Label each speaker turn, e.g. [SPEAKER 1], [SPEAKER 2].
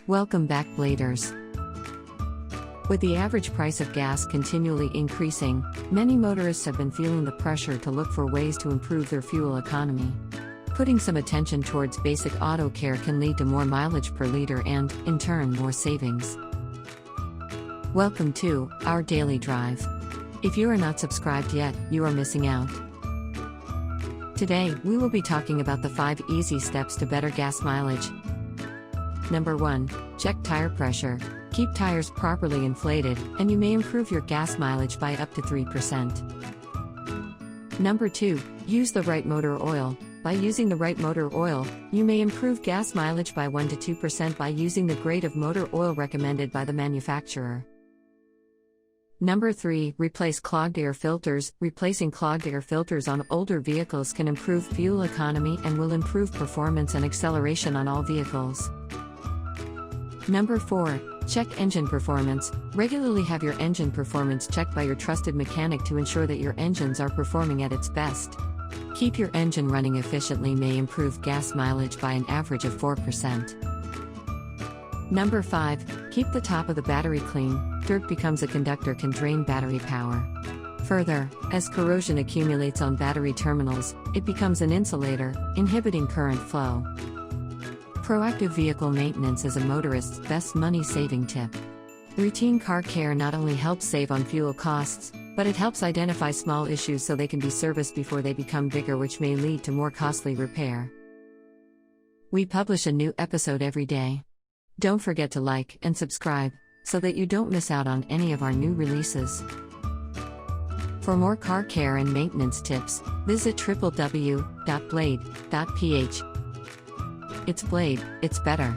[SPEAKER 1] Welcome back, Bladers. With the average price of gas continually increasing, many motorists have been feeling the pressure to look for ways to improve their fuel economy. Putting some attention towards basic auto care can lead to more mileage per liter and, in turn, more savings. Welcome to our Daily Drive. If you are not subscribed yet, you are missing out. Today, we will be talking about the 5 easy steps to better gas mileage. Number 1. Check tire pressure. Keep tires properly inflated, and you may improve your gas mileage by up to 3%. Number 2. Use the right motor oil. By using the right motor oil, you may improve gas mileage by 1 to 2% by using the grade of motor oil recommended by the manufacturer. Number 3. Replace clogged air filters. Replacing clogged air filters on older vehicles can improve fuel economy and will improve performance and acceleration on all vehicles. Number 4. Check engine performance. Regularly have your engine performance checked by your trusted mechanic to ensure that your engines are performing at its best. Keep your engine running efficiently may improve gas mileage by an average of 4%. Number 5. Keep the top of the battery clean. Dirt becomes a conductor can drain battery power. Further, as corrosion accumulates on battery terminals, it becomes an insulator, inhibiting current flow. Proactive vehicle maintenance is a motorist's best money-saving tip. Routine car care not only helps save on fuel costs, but it helps identify small issues so they can be serviced before they become bigger, which may lead to more costly repair. We publish a new episode every day. Don't forget to like and subscribe, so that you don't miss out on any of our new releases. For more car care and maintenance tips, visit www.blade.ph. It's Blade, it's better.